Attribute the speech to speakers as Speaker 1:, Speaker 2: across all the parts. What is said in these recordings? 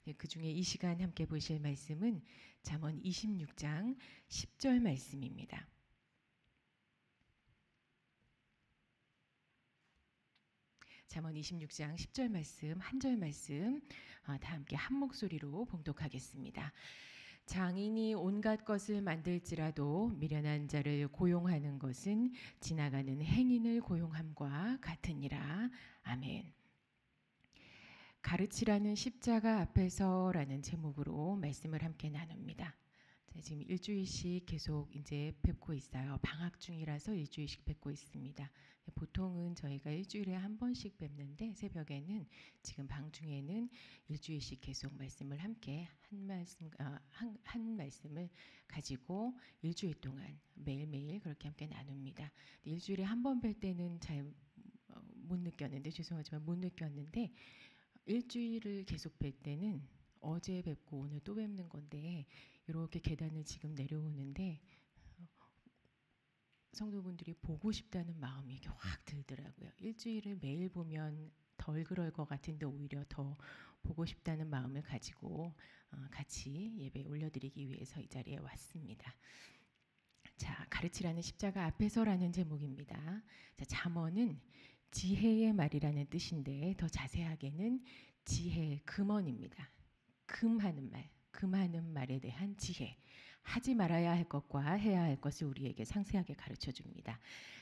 Speaker 1: 네, 그중에 이 시간 함께 보실 말씀은 잠언 26장 10절 말씀입니다. 잠언 26장 10절 말씀, 한 절 말씀 다 함께 한 목소리로 봉독하겠습니다. 장인이 온갖 것을 만들지라도 미련한 자를 고용하는 것은 지나가는 행인을 고용함과 같으니라. 아멘. 가르치라는 십자가 앞에서라는 제목으로 말씀을 함께 나눕니다. 지금 일주일씩 계속 이제 뵙고 있어요. 방학 중이라서 일주일씩 뵙고 있습니다. 보통은 저희가 일주일에 한 번씩 뵙는데 새벽에는 지금 방 중에는 일주일씩 계속 말씀을 함께 한 말씀을 가지고 일주일 동안 매일매일 그렇게 함께 나눕니다. 일주일에 한 번 뵐 때는 잘 못 느꼈는데 죄송하지만 못 느꼈는데 일주일을 계속 뵐 때는 어제 뵙고 오늘 또 뵙는 건데 이렇게 계단을 지금 내려오는데 성도분들이 보고 싶다는 마음이 이렇게 확 들더라고요. 일주일을 매일 보면 덜 그럴 것 같은데 오히려 더 보고 싶다는 마음을 가지고 같이 예배 올려드리기 위해서 이 자리에 왔습니다. 자, 가르치라는 십자가 앞에서라는 제목입니다. 자, 잠언은 지혜의 말이라는 뜻인데 더 자세하게는 지혜 금언입니다. 금하는 말, 금하는 말에 대한 지혜, 하지 말아야 할 것과 해야 할 것을 우리에게 상세하게 가르쳐 줍니다.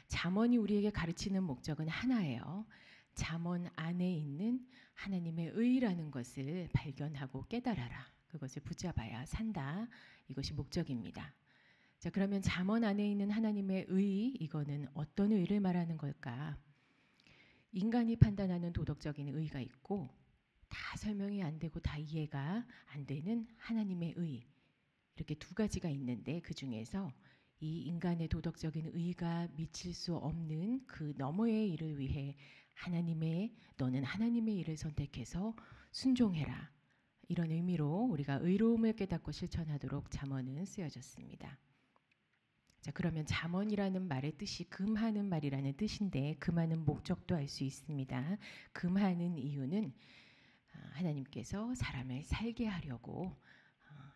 Speaker 1: 잠언이 우리에게 가르치는 목적은 하나예요. 잠언 안에 있는 하나님의 의라는 것을 발견하고 깨달아라. 그것을 붙잡아야 산다. 이것이 목적입니다. 자, 그러면 잠언 안에 있는 하나님의 의, 이거는 어떤 의를 말하는 걸까? 인간이 판단하는 도덕적인 의가 있고 다 설명이 안 되고 다 이해가 안 되는 하나님의 의, 이렇게 두 가지가 있는데 그 중에서 이 인간의 도덕적인 의가 미칠 수 없는 그 너머의 일을 위해 너는 하나님의 일을 선택해서 순종해라. 이런 의미로 우리가 의로움을 깨닫고 실천하도록 잠언은 쓰여졌습니다. 자, 그러면 잠언이라는 말의 뜻이 금하는 말이라는 뜻인데 금하는 목적도 알 수 있습니다. 금하는 이유는 하나님께서 사람을 살게 하려고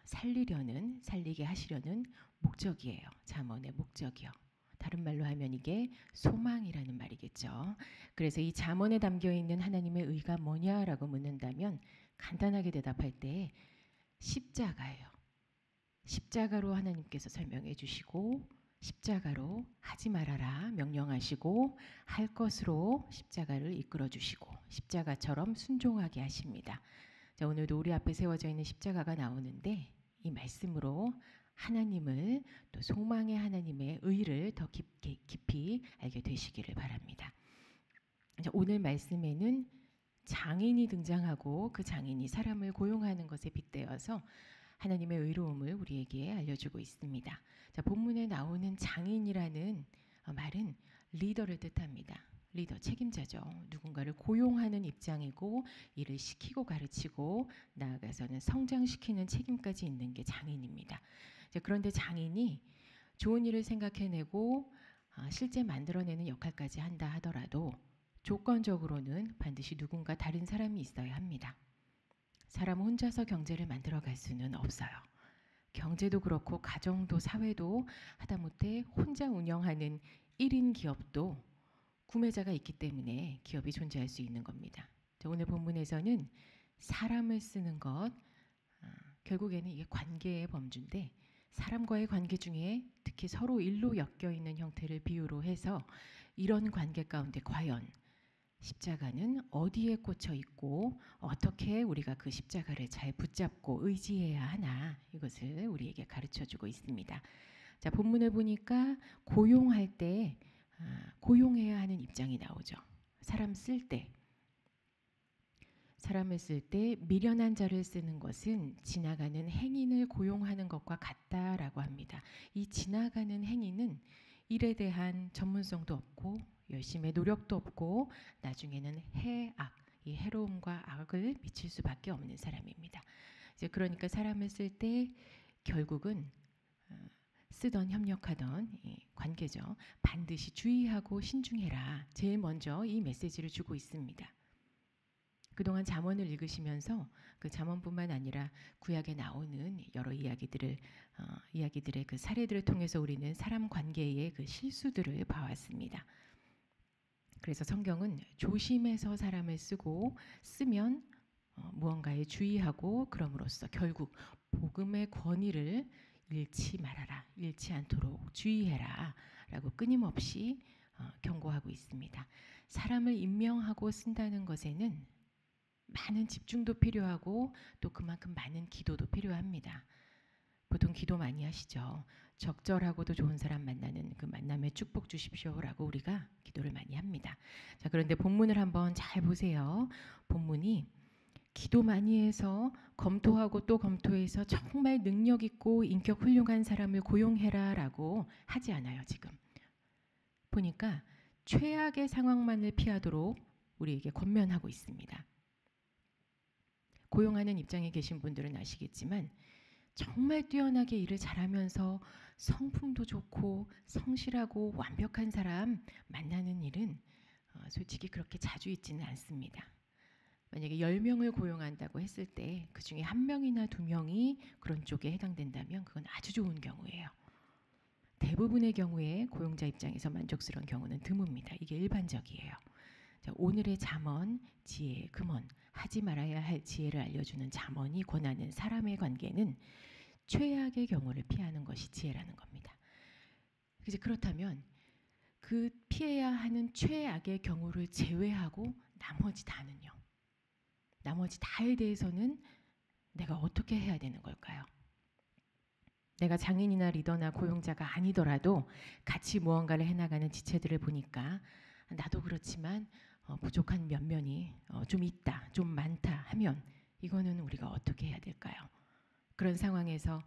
Speaker 1: 살리게 하시려는 목적이에요. 잠언의 목적이요. 다른 말로 하면 이게 소망이라는 말이겠죠. 그래서 이 잠언에 담겨 있는 하나님의 의가 뭐냐라고 묻는다면 간단하게 대답할 때 십자가예요. 십자가로 하나님께서 설명해 주시고 십자가로 하지 말아라 명령하시고 할 것으로 십자가를 이끌어 주시고 십자가처럼 순종하게 하십니다. 자, 오늘도 우리 앞에 세워져 있는 십자가가 나오는데 이 말씀으로 하나님을 또 소망의 하나님의 의를 더 깊이 알게 되시기를 바랍니다. 자, 오늘 말씀에는 장인이 등장하고 그 장인이 사람을 고용하는 것에 빗대어서 하나님의 의로움을 우리에게 알려주고 있습니다. 자, 본문에 나오는 장인이라는 말은 리더를 뜻합니다. 리더, 책임자죠. 누군가를 고용하는 입장이고 일을 시키고 가르치고 나아가서는 성장시키는 책임까지 있는 게 장인입니다. 자, 그런데 장인이 좋은 일을 생각해내고 실제 만들어내는 역할까지 한다 하더라도 조건적으로는 반드시 누군가 다른 사람이 있어야 합니다. 사람 혼자서 경제를 만들어갈 수는 없어요. 경제도 그렇고 가정도 사회도 하다못해 혼자 운영하는 1인 기업도 구매자가 있기 때문에 기업이 존재할 수 있는 겁니다. 오늘 본문에서는 사람을 쓰는 것, 결국에는 이게 관계의 범주인데 사람과의 관계 중에 특히 서로 일로 엮여 있는 형태를 비유로 해서 이런 관계 가운데 과연 십자가는 어디에 꽂혀 있고 어떻게 우리가 그 십자가를 잘 붙잡고 의지해야 하나, 이것을 우리에게 가르쳐주고 있습니다. 자, 본문을 보니까 고용할 때 고용해야 하는 입장이 나오죠. 사람을 쓸 때 미련한 자를 쓰는 것은 지나가는 행인을 고용하는 것과 같다라고 합니다. 이 지나가는 행인은 일에 대한 전문성도 없고 열심의 노력도 없고 나중에는 이 해로움과 악을 미칠 수밖에 없는 사람입니다. 이제 그러니까 사람을 쓸 때 결국은 쓰던 협력하던 관계죠. 반드시 주의하고 신중해라. 제일 먼저 이 메시지를 주고 있습니다. 그동안 잠언을 읽으시면서 그 잠언뿐만 아니라 구약에 나오는 여러 이야기들의 그 사례들을 통해서 우리는 사람 관계의 그 실수들을 봐왔습니다. 그래서 성경은 조심해서 사람을 쓰면 무언가에 주의하고 그럼으로써 결국 복음의 권위를 잃지 말아라, 잃지 않도록 주의해라 라고 끊임없이 경고하고 있습니다. 사람을 임명하고 쓴다는 것에는 많은 집중도 필요하고 또 그만큼 많은 기도도 필요합니다. 보통 기도 많이 하시죠. 적절하고도 좋은 사람 만나는 그 만남에 축복 주십시오라고 우리가 기도를 많이 합니다. 자, 그런데 본문을 한번 잘 보세요. 본문이 기도 많이 해서 검토하고 또 검토해서 정말 능력 있고 인격 훌륭한 사람을 고용해라라고 하지 않아요. 지금 보니까 최악의 상황만을 피하도록 우리에게 권면하고 있습니다. 고용하는 입장에 계신 분들은 아시겠지만 정말 뛰어나게 일을 잘하면서 성품도 좋고 성실하고 완벽한 사람 만나는 일은 솔직히 그렇게 자주 있지는 않습니다. 만약에 10명을 고용한다고 했을 때 그중에 1명이나 2명이 그런 쪽에 해당된다면 그건 아주 좋은 경우예요. 대부분의 경우에 고용자 입장에서 만족스러운 경우는 드뭅니다. 이게 일반적이에요. 자, 오늘의 잠언, 지혜, 금언, 하지 말아야 할 지혜를 알려주는 잠언이 권하는 사람의 관계는 최악의 경우를 피하는 것이 지혜라는 겁니다. 이제 그렇다면 그 피해야 하는 최악의 경우를 제외하고 나머지 다는요. 나머지 다에 대해서는 내가 어떻게 해야 되는 걸까요? 내가 장인이나 리더나 고용자가 아니더라도 같이 무언가를 해나가는 지체들을 보니까 나도 그렇지만 부족한 면면이 좀 있다, 좀 많다 하면 이거는 우리가 어떻게 해야 될까요? 그런 상황에서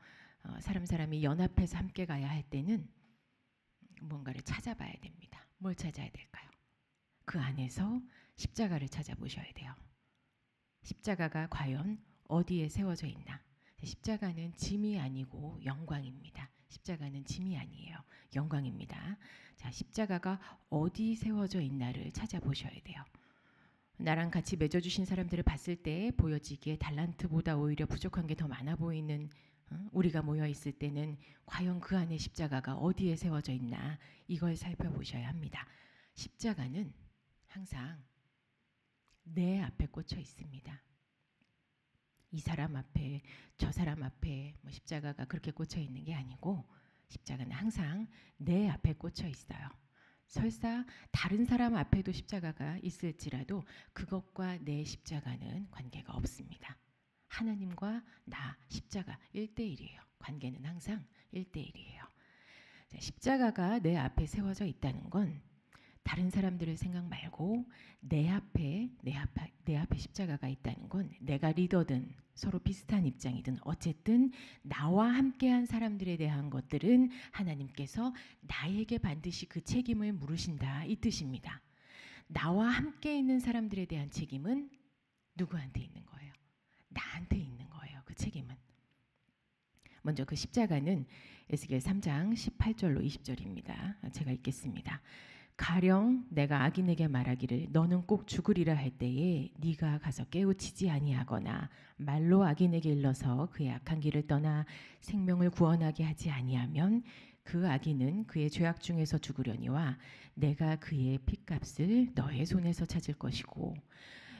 Speaker 1: 사람이 연합해서 함께 가야 할 때는 뭔가를 찾아봐야 됩니다. 뭘 찾아야 될까요? 그 안에서 십자가를 찾아보셔야 돼요. 십자가가 과연 어디에 세워져 있나? 십자가는 짐이 아니고 영광입니다. 십자가는 짐이 아니에요. 영광입니다. 자, 십자가가 어디 세워져 있나를 찾아보셔야 돼요. 나랑 같이 맺어주신 사람들을 봤을 때 보여지기에 달란트보다 오히려 부족한 게 더 많아 보이는 우리가 모여 있을 때는 과연 그 안에 십자가가 어디에 세워져 있나 이걸 살펴보셔야 합니다. 십자가는 항상 내 앞에 꽂혀 있습니다. 이 사람 앞에 저 사람 앞에 십자가가 그렇게 꽂혀 있는 게 아니고 십자가는 항상 내 앞에 꽂혀 있어요. 설사 다른 사람 앞에도 십자가가 있을지라도 그것과 내 십자가는 관계가 없습니다. 하나님과 나 십자가 1대1이에요. 관계는 항상 1대1이에요. 십자가가 내 앞에 세워져 있다는 건 다른 사람들을 생각 말고 내 앞에 십자가가 있다는 건 내가 리더든 서로 비슷한 입장이든 어쨌든 나와 함께한 사람들에 대한 것들은 하나님께서 나에게 반드시 그 책임을 물으신다 이 뜻입니다. 나와 함께 있는 사람들에 대한 책임은 누구한테 있는 거예요? 나한테 있는 거예요. 그 책임은. 먼저 그 십자가는 에스겔 3장 18절로 20절입니다. 제가 읽겠습니다. 가령 내가 악인에게 말하기를 너는 꼭 죽으리라 할 때에 네가 가서 깨우치지 아니하거나 말로 악인에게 일러서 그의 악한 길을 떠나 생명을 구원하게 하지 아니하면 그 악인은 그의 죄악 중에서 죽으려니와 내가 그의 핏값을 너의 손에서 찾을 것이고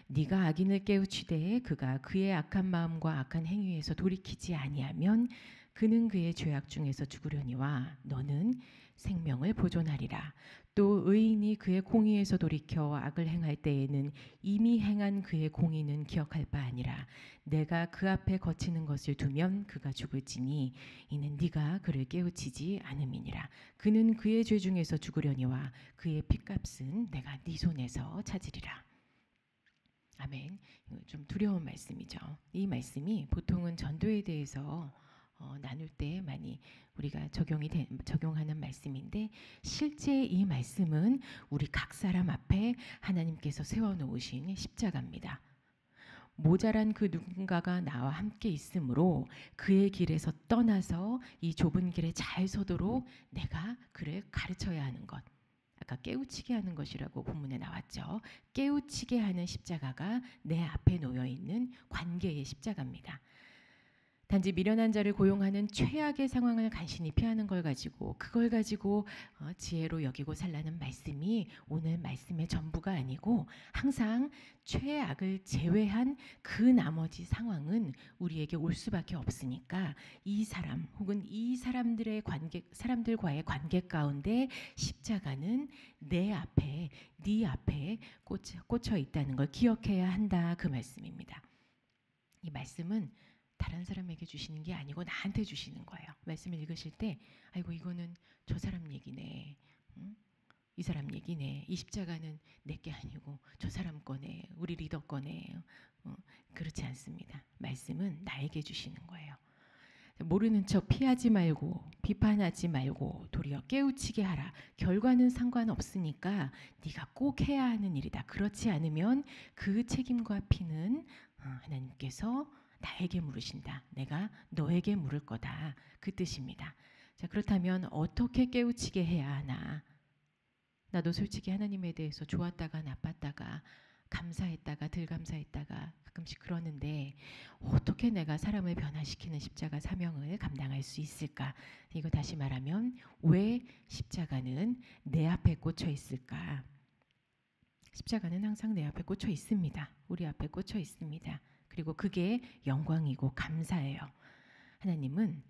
Speaker 1: 네가 악인을 깨우치되 그가 그의 악한 마음과 악한 행위에서 돌이키지 아니하면 그는 그의 죄악 중에서 죽으려니와 너는 생명을 보존하리라. 또 의인이 그의 공의에서 돌이켜 악을 행할 때에는 이미 행한 그의 공의는 기억할 바 아니라 내가 그 앞에 거치는 것을 두면 그가 죽을지니 이는 네가 그를 깨우치지 않음이니라. 그는 그의 죄 중에서 죽으려니와 그의 핏값은 내가 네 손에서 찾으리라. 아멘. 좀 두려운 말씀이죠. 이 말씀이 보통은 전도에 대해서 나눌 때 많이 우리가 적용하는 말씀인데 실제 이 말씀은 우리 각 사람 앞에 하나님께서 세워놓으신 십자가입니다. 모자란 그 누군가가 나와 함께 있으므로 그의 길에서 떠나서 이 좁은 길에 잘 서도록 내가 그를 가르쳐야 하는 것. 아까 깨우치게 하는 것이라고 본문에 나왔죠. 깨우치게 하는 십자가가 내 앞에 놓여 있는 관계의 십자가입니다. 단지 미련한 자를 고용하는 최악의 상황을 간신히 피하는 걸 가지고 그걸 가지고 지혜로 여기고 살라는 말씀이 오늘 말씀의 전부가 아니고 항상 최악을 제외한 그 나머지 상황은 우리에게 올 수밖에 없으니까 이 사람 혹은 이 사람들과의 관계 가운데 십자가는 내 앞에 네 앞에 꽂혀 있다는 걸 기억해야 한다 그 말씀입니다. 이 말씀은 다른 사람에게 주시는 게 아니고 나한테 주시는 거예요. 말씀을 읽으실 때 아이고 이거는 저 사람 얘기네. 응? 이 사람 얘기네. 이 십자가는 내게 아니고 저 사람 거네. 우리 리더 거네. 그렇지 않습니다. 말씀은 나에게 주시는 거예요. 모르는 척 피하지 말고 비판하지 말고 도리어 깨우치게 하라. 결과는 상관없으니까 네가 꼭 해야 하는 일이다. 그렇지 않으면 그 책임과 피는 하나님께서 나에게 물으신다. 내가 너에게 물을 거다. 그 뜻입니다. 자, 그렇다면 어떻게 깨우치게 해야 하나? 나도 솔직히 하나님에 대해서 좋았다가 나빴다가 감사했다가 덜 감사했다가 가끔씩 그러는데 어떻게 내가 사람을 변화시키는 십자가 사명을 감당할 수 있을까? 이거 다시 말하면 왜 십자가는 내 앞에 꽂혀 있을까? 십자가는 항상 내 앞에 꽂혀 있습니다. 우리 앞에 꽂혀 있습니다. 그리고 그게 영광이고 감사해요. 하나님은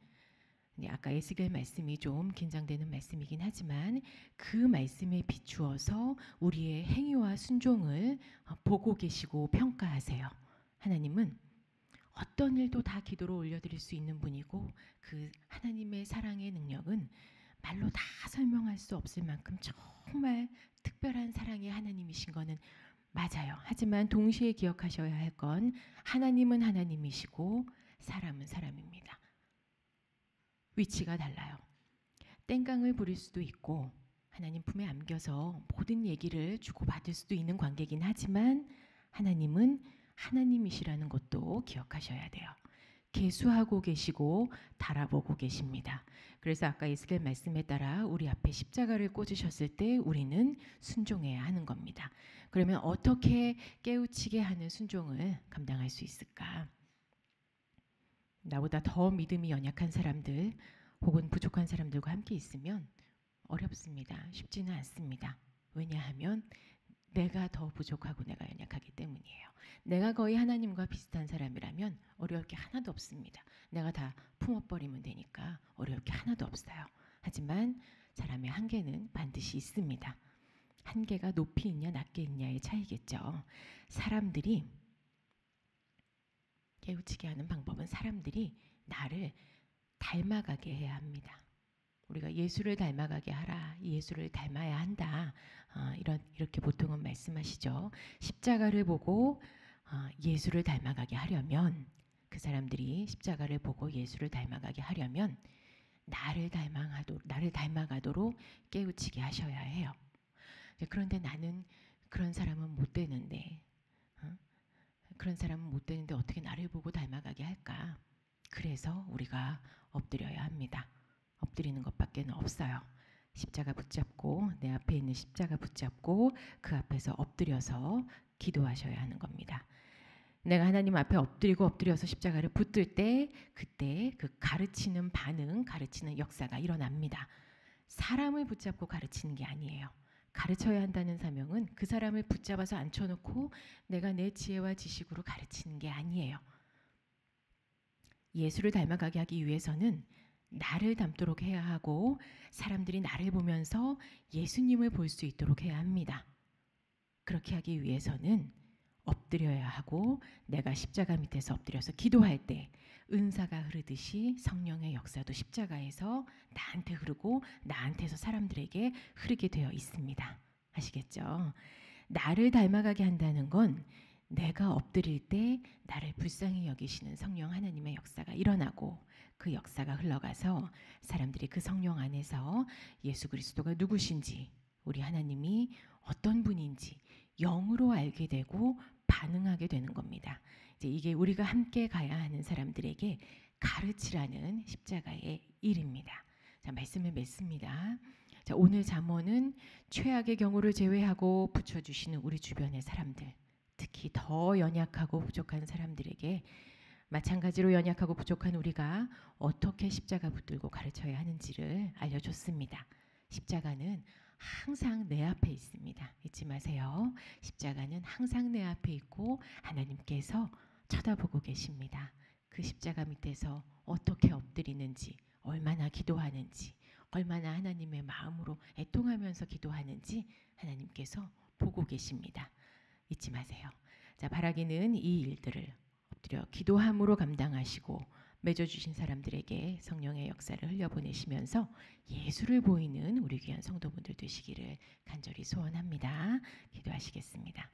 Speaker 1: 아까 에스겔 말씀이 좀 긴장되는 말씀이긴 하지만 그 말씀에 비추어서 우리의 행위와 순종을 보고 계시고 평가하세요. 하나님은 어떤 일도 다 기도로 올려드릴 수 있는 분이고 그 하나님의 사랑의 능력은 말로 다 설명할 수 없을 만큼 정말 특별한 사랑의 하나님이신 거는 맞아요. 하지만 동시에 기억하셔야 할 건 하나님은 하나님이시고 사람은 사람입니다. 위치가 달라요. 땡깡을 부릴 수도 있고 하나님 품에 안겨서 모든 얘기를 주고받을 수도 있는 관계이긴 하지만 하나님은 하나님이시라는 것도 기억하셔야 돼요. 계수하고 계시고 달아보고 계십니다. 그래서 아까 에스겔 말씀에 따라 우리 앞에 십자가를 꽂으셨을 때 우리는 순종해야 하는 겁니다. 그러면 어떻게 깨우치게 하는 순종을 감당할 수 있을까? 나보다 더 믿음이 연약한 사람들 혹은 부족한 사람들과 함께 있으면 어렵습니다. 쉽지는 않습니다. 왜냐하면 내가 더 부족하고 내가 연약하기 때문이에요. 내가 거의 하나님과 비슷한 사람이라면 어려울 게 하나도 없습니다. 내가 다 품어버리면 되니까 어려울 게 하나도 없어요. 하지만 사람의 한계는 반드시 있습니다. 한계가 높이 있냐 낮게 있냐의 차이겠죠. 사람들이 깨우치게 하는 방법은 사람들이 나를 닮아가게 해야 합니다. 우리가 예수를 닮아가게 하라. 예수를 닮아야 한다. 이렇게 보통은 말씀하시죠. 십자가를 보고 예수를 닮아가게 하려면 그 사람들이 십자가를 보고 예수를 닮아가게 하려면 나를 닮아가도록 깨우치게 하셔야 해요. 그런데 나는 그런 사람은 못 되는데 그런 사람은 못 되는데 어떻게 나를 보고 닮아가게 할까? 그래서 우리가 엎드려야 합니다. 엎드리는 것밖에 없어요. 십자가 붙잡고 내 앞에 있는 십자가 붙잡고 그 앞에서 엎드려서 기도하셔야 하는 겁니다. 내가 하나님 앞에 엎드려서 십자가를 붙들 때 그때 그 가르치는 반응, 가르치는 역사가 일어납니다. 사람을 붙잡고 가르치는 게 아니에요. 가르쳐야 한다는 사명은 그 사람을 붙잡아서 앉혀놓고 내가 내 지혜와 지식으로 가르치는 게 아니에요. 예수를 닮아가게 하기 위해서는 나를 닮도록 해야 하고 사람들이 나를 보면서 예수님을 볼 수 있도록 해야 합니다. 그렇게 하기 위해서는 엎드려야 하고 내가 십자가 밑에서 엎드려서 기도할 때 은사가 흐르듯이 성령의 역사도 십자가에서 나한테 흐르고 나한테서 사람들에게 흐르게 되어 있습니다. 아시겠죠? 나를 닮아가게 한다는 건 내가 엎드릴 때 나를 불쌍히 여기시는 성령 하나님의 역사가 일어나고 그 역사가 흘러가서 사람들이 그 성령 안에서 예수 그리스도가 누구신지 우리 하나님이 어떤 분인지 영으로 알게 되고 반응하게 되는 겁니다. 이제 이게 우리가 함께 가야 하는 사람들에게 가르치라는 십자가의 일입니다. 자, 말씀을 맺습니다. 자, 오늘 잠언은 최악의 경우를 제외하고 붙여주시는 우리 주변의 사람들, 특히 더 연약하고 부족한 사람들에게 마찬가지로 연약하고 부족한 우리가 어떻게 십자가 붙들고 가르쳐야 하는지를 알려줬습니다. 십자가는 항상 내 앞에 있습니다. 잊지 마세요. 십자가는 항상 내 앞에 있고 하나님께서 쳐다보고 계십니다. 그 십자가 밑에서 어떻게 엎드리는지, 얼마나 기도하는지, 얼마나 하나님의 마음으로 애통하면서 기도하는지 하나님께서 보고 계십니다. 잊지 마세요. 자, 바라기는 이 일들을 엎드려 기도함으로 감당하시고 맺어주신 사람들에게 성령의 역사를 흘려보내시면서 예수를 보이는 우리 귀한 성도분들 되시기를 간절히 소원합니다. 기도하시겠습니다.